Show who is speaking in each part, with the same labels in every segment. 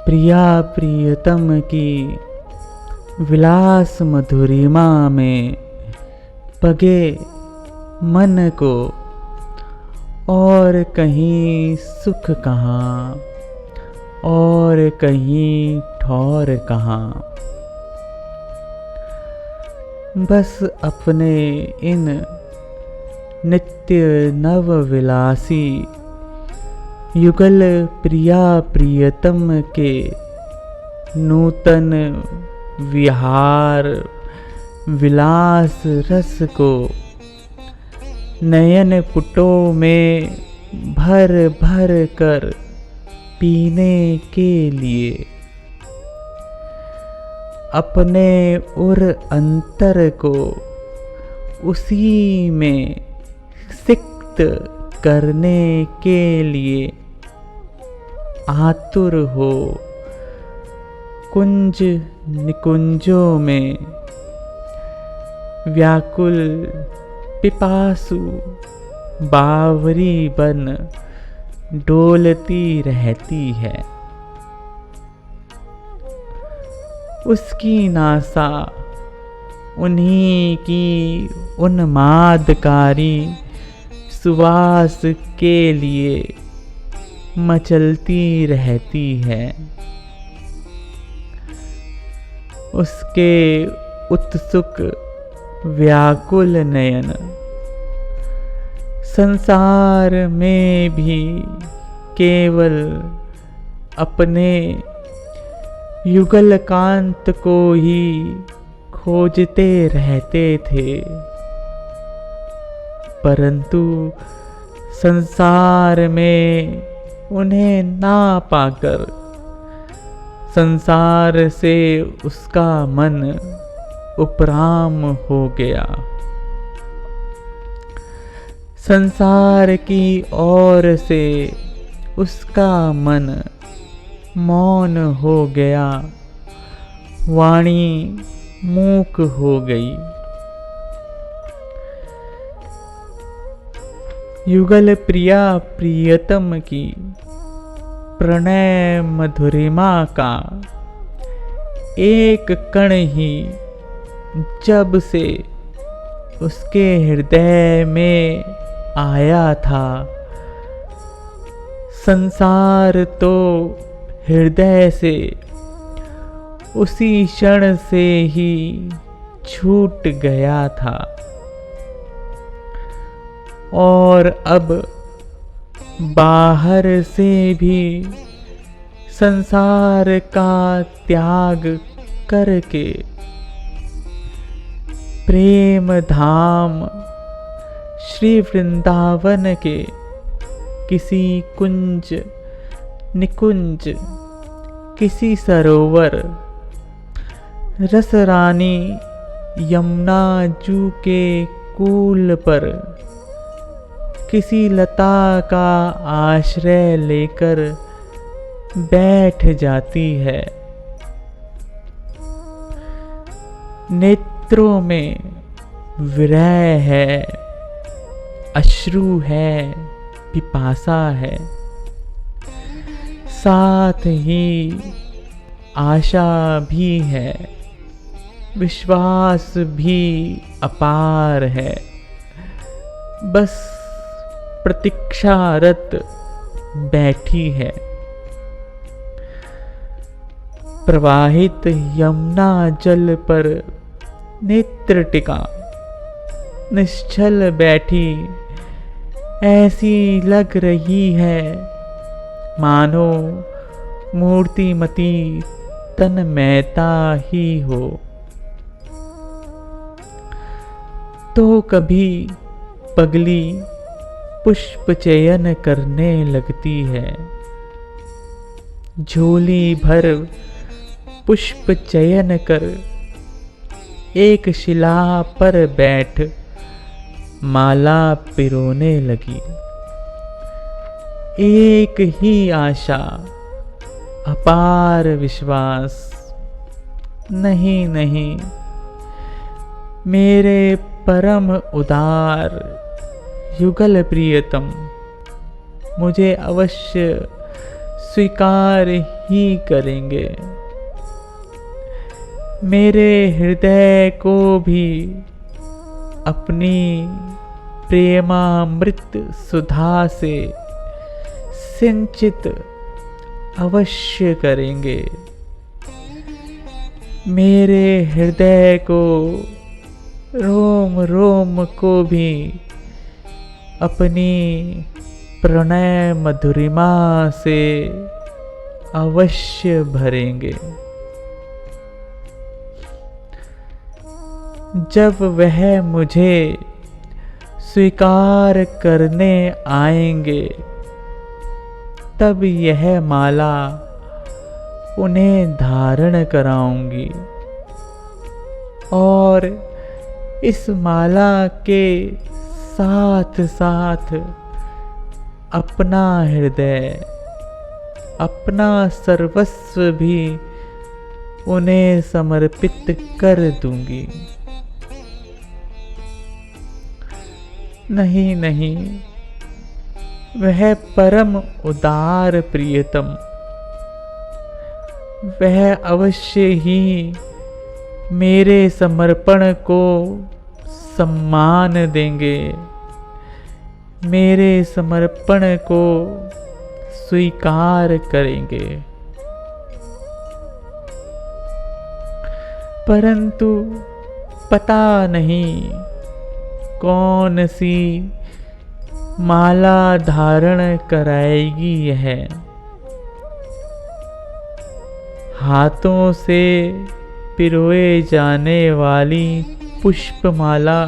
Speaker 1: प्रिया प्रियतम की विलास मधुरिमा में पगे मन को और कहीं सुख कहाँ और कहीं ठौर कहाँ। बस अपने इन नित्य नव विलासी युगल प्रिया प्रियतम के नूतन विहार विलास रस को नयन पुटों में भर भर कर पीने के लिए अपने उर अंतर को उसी में सिक्त करने के लिए आतुर हो कुंज निकुंजों में व्याकुल पिपासु बावरी बन डोलती रहती है। उसकी नासा उन्हीं की उन्मादकारी सुवास के लिए मचलती रहती है। उसके उत्सुक व्याकुल नयन संसार में भी केवल अपने युगल कांत को ही खोजते रहते थे, परंतु संसार में उन्हें ना पाकर संसार से उसका मन उपराम हो गया। संसार की ओर से उसका मन मौन हो गया, वाणी मूक हो गई। युगल प्रिया प्रियतम की प्रणय मधुरिमा का एक कण ही जब से उसके हृदय में आया था, संसार तो हृदय से उसी क्षण से ही छूट गया था और अब बाहर से भी संसार का त्याग करके प्रेम धाम श्री वृंदावन के किसी कुंज निकुंज किसी सरोवर रसरानी यमुना जू के कूल पर किसी लता का आश्रय लेकर बैठ जाती है। नेत्रों में विरह है, अश्रु है, पिपासा है, साथ ही आशा भी है, विश्वास भी अपार है। बस प्रतीक्षारत बैठी है। प्रवाहित यमुना जल पर नेत्र टिका निश्चल बैठी ऐसी लग रही है मानो मूर्तिमती तन्मयता ही हो। तो कभी पगली पुष्प चयन करने लगती है, झोली भर पुष्प चयन कर एक शिला पर बैठ माला पिरोने लगी। एक ही आशा, अपार विश्वास, नहीं नहीं, मेरे परम उदार युगल प्रियतम, मुझे अवश्य स्वीकार ही करेंगे। मेरे हृदय को भी अपनी प्रेमामृत सुधा से सिंचित अवश्य करेंगे। मेरे हृदय को, रोम रोम को भी अपनी प्रणय मधुरिमा से अवश्य भरेंगे। जब वह मुझे स्वीकार करने आएंगे, तब यह माला उन्हें धारण कराऊंगी और इस माला के साथ साथ अपना हृदय, अपना सर्वस्व भी उन्हें समर्पित कर दूंगी। नहीं नहीं, वह परम उदार प्रियतम, वह अवश्य ही मेरे समर्पण को सम्मान देंगे, मेरे समर्पण को स्वीकार करेंगे। परंतु पता नहीं कौन सी माला धारण कराएगी यह। हाथों से पिरोए जाने वाली पुष्पमाला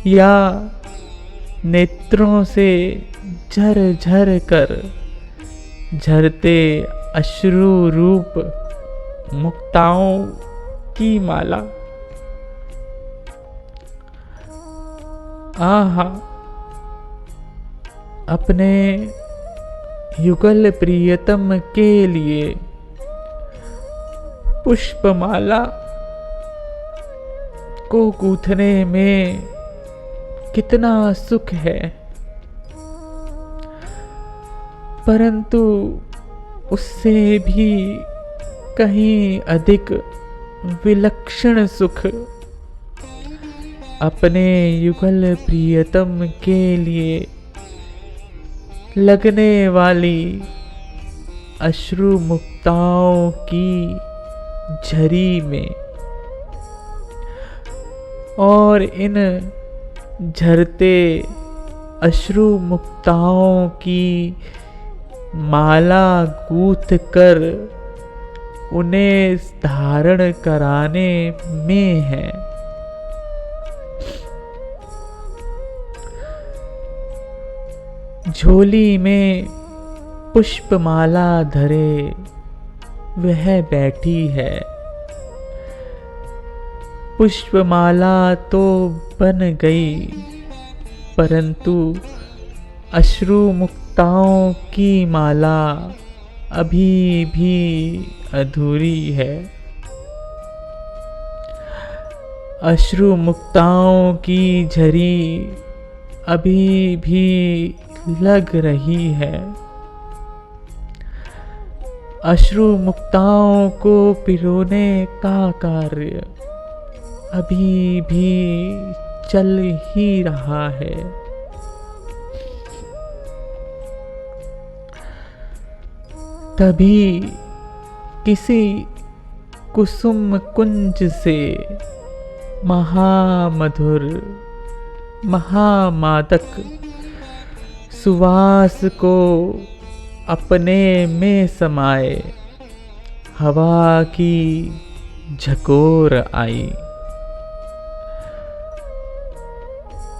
Speaker 1: या नेत्रों से झर झर कर झरते अश्रु रूप मुक्ताओं की माला। आहा, अपने युगल प्रियतम के लिए पुष्पमाला को गूंथने में कितना सुख है, परंतु उससे भी कहीं अधिक विलक्षण सुख अपने युगल प्रियतम के लिए लगने वाली अश्रु मुक्ताओं की झरी में और इन झरते अश्रु मुक्ताओं की माला गूंथ कर उन्हें धारण कराने में है। झोली में पुष्पमाला धरे वह बैठी है। पुष्पमाला तो बन गई, परंतु अश्रु मुक्ताओं की माला अभी भी अधूरी है। अश्रु मुक्ताओं की झरी अभी भी लग रही है। अश्रु मुक्ताओं को पिरोने का कार्य अभी भी चल ही रहा है। तभी किसी कुसुम कुंज से महामधुर महामादक सुवास को अपने में समाए हवा की झकोर आई।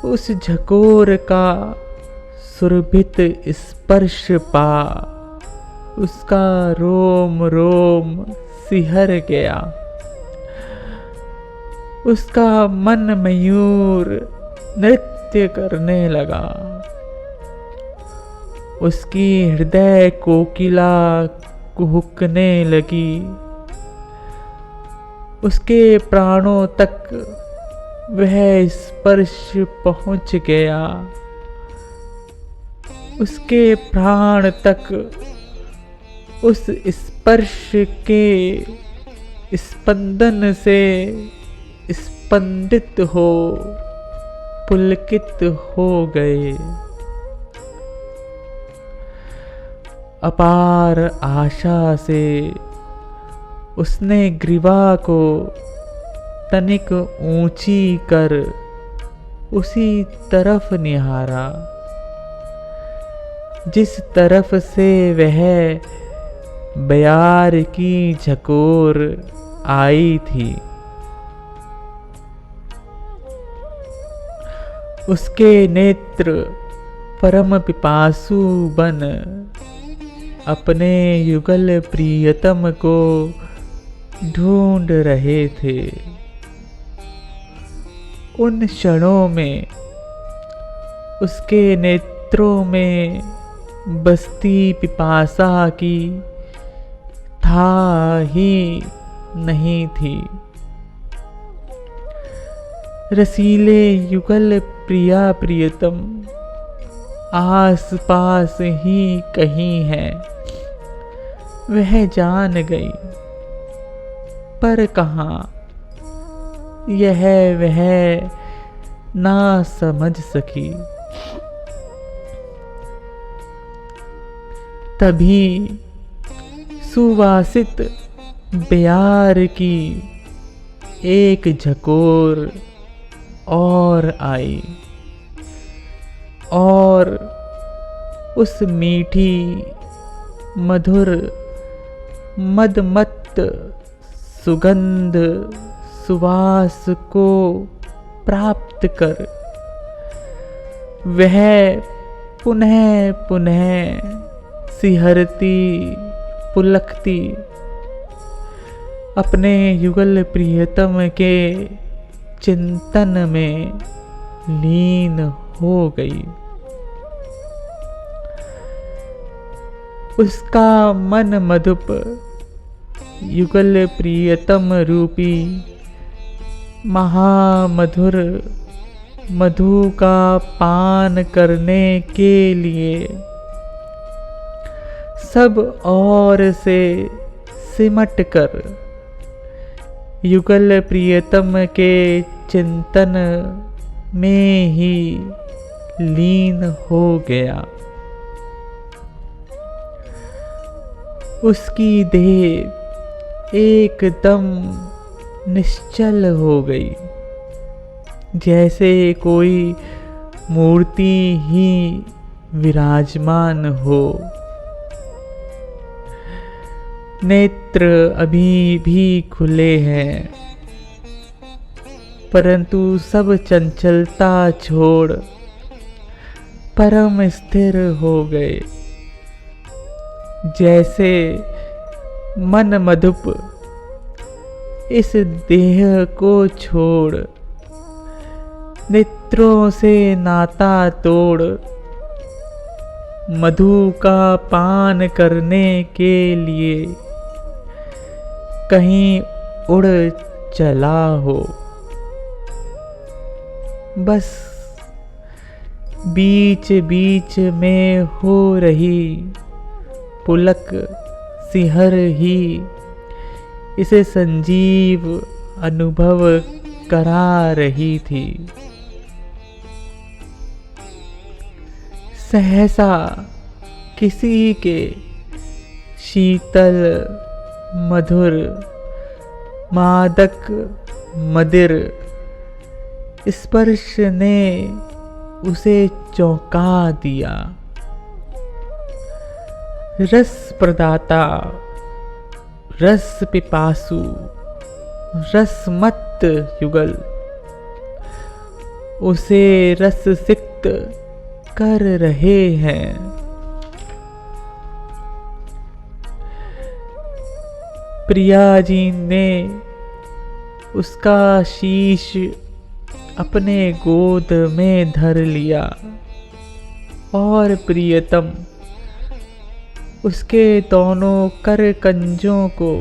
Speaker 1: उस झकोर का सुरभित स्पर्श पा उसका रोम रोम सिहर गया। उसका मन मयूर नृत्य करने लगा। उसकी हृदय कोकिला कुहुकने लगी। उसके प्राणों तक वह स्पर्श पहुंच गया। उसके प्राण तक उस स्पर्श के स्पंदन से स्पंदित हो पुलकित हो गए। अपार आशा से उसने ग्रीवा को तनिक ऊंची कर उसी तरफ निहारा जिस तरफ से वह बयार की झकोर आई थी। उसके नेत्र परम पिपासु बन अपने युगल प्रियतम को ढूंढ रहे थे। उन क्षणों में उसके नेत्रों में बसती पिपासा की था ही नहीं थी। रसीले युगल प्रिया प्रियतम आस पास ही कहीं है, वह जान गई, पर कहाँ यह वह ना समझ सकी। तभी सुवासित बयार की एक झकोर और आई और उस मीठी मधुर मदमत्त सुगंध सुवास को प्राप्त कर वह पुनः पुनः सिहरती पुलकती अपने युगल प्रियतम के चिंतन में लीन हो गई। उसका मन मधुप युगल प्रियतम रूपी महामधुर मधु का पान करने के लिए सब ओर से सिमट कर युगल प्रियतम के चिंतन में ही लीन हो गया। उसकी देह एकदम निश्चल हो गई, जैसे कोई मूर्ति ही विराजमान हो। नेत्र अभी भी खुले हैं, परंतु सब चंचलता छोड़ परम स्थिर हो गए, जैसे मन मधुप इस देह को छोड़ नेत्रों से नाता तोड़ मधु का पान करने के लिए कहीं उड़ चला हो। बस बीच बीच में हो रही पुलक सिहर ही इसे संजीव अनुभव करा रही थी। सहसा किसी के शीतल मधुर मादक मदिर स्पर्श ने उसे चौंका दिया। रस प्रदाता रस पिपासु रसमत्त युगल उसे रस सिक्त कर रहे हैं। प्रिया जी ने उसका शीश अपने गोद में धर लिया और प्रियतम उसके दोनों कर कंजों को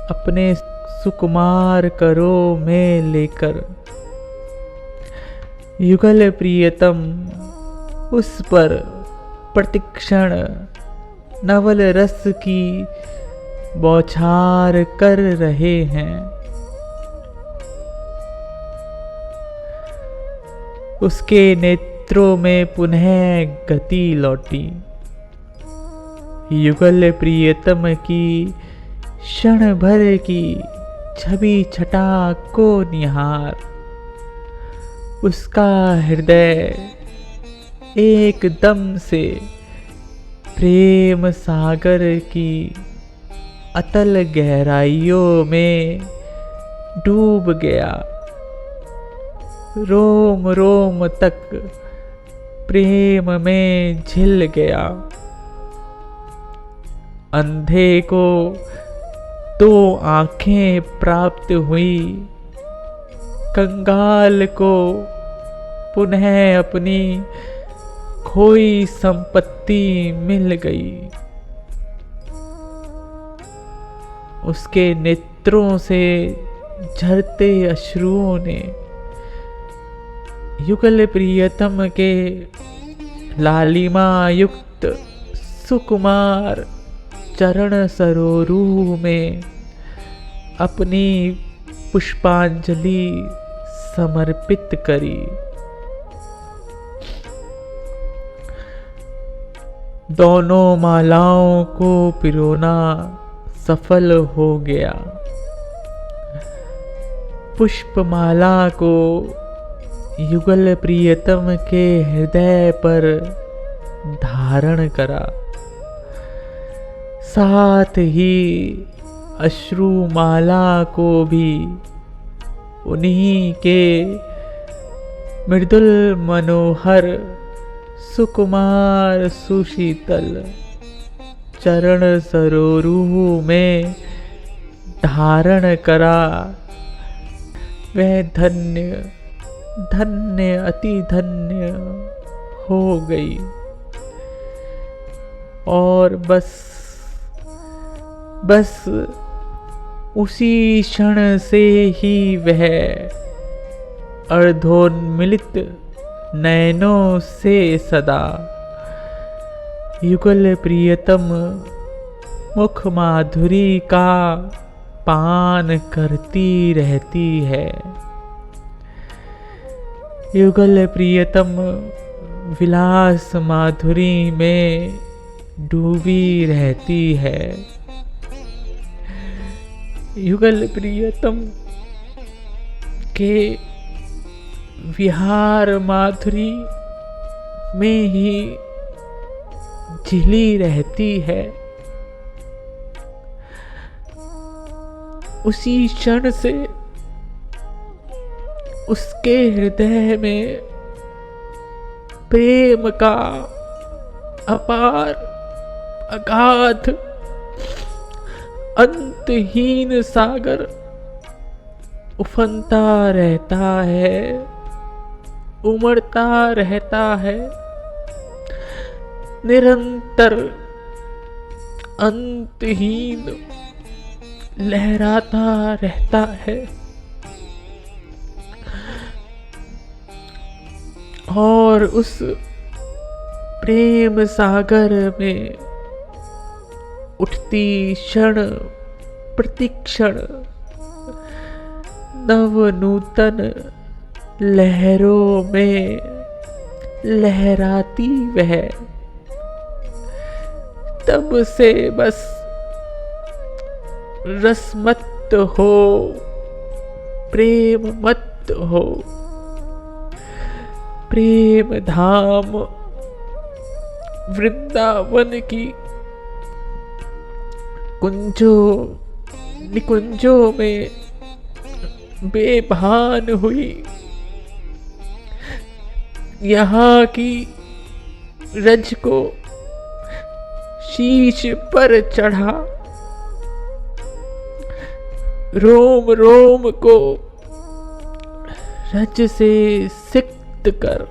Speaker 1: अपने सुकुमार करों में लेकर युगल प्रियतम उस पर प्रतिक्षण नवल रस की बौछार कर रहे हैं। उसके नेत्रों में पुनः गति लौटी। युगल प्रियतम की क्षण भर की छवि छटा को निहार, उसका हृदय एकदम से प्रेम सागर की अतल गहराइयों में डूब गया। रोम रोम तक प्रेम में झिल गया। अंधे को दो आंखें प्राप्त हुई, कंगाल को पुनः अपनी खोई संपत्ति मिल गई। उसके नेत्रों से झरते अश्रुओं ने युगल प्रियतम के लालिमा युक्त सुकुमार चरण सरोरूह में अपनी पुष्पांजलि समर्पित करी। दोनों मालाओं को पिरोना सफल हो गया। पुष्पमाला को युगल प्रियतम के हृदय पर धारण करा, साथ ही अश्रुमाला को भी उन्हीं के मृदुल मनोहर सुकुमार सुशीतल चरण सरोरूह में धारण करा। वह धन्य धन्य अति धन्य हो गई और बस उसी क्षण से ही वह अर्धोन्मिलित नयनों से सदा युगल प्रियतम मुख माधुरी का पान करती रहती है। युगल प्रियतम विलास माधुरी में डूबी रहती है। युगल प्रियतम के विहार माधुरी में ही झिली रहती है। उसी क्षण से उसके हृदय में प्रेम का अपार अगाध अंतहीन सागर उफनता रहता है, उमड़ता रहता है, निरंतर अंतहीन लहराता रहता है। और उस प्रेम सागर में उठती क्षण प्रतिक्षण नव नूतन लहरों में लहराती वह तब से बस रसमत हो, प्रेम मत हो। प्रेम धाम वृंदावन की निकुंजों में बेभान हुई। यहाँ की रज को शीश पर चढ़ा, रोम रोम को रज से सिक्त कर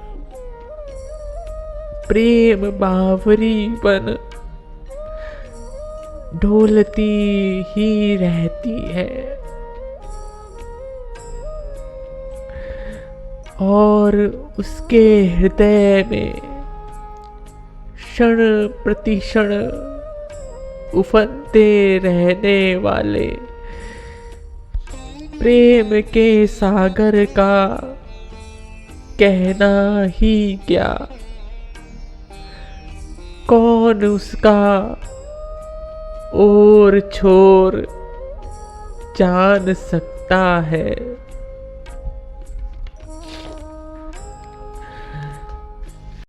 Speaker 1: प्रेम बावरी बन ढोलती ही रहती है। और उसके हृदय में क्षण प्रतिक्षण उफनते रहने वाले प्रेम के सागर का कहना ही क्या। कौन उसका ओर छोर जान सकता है।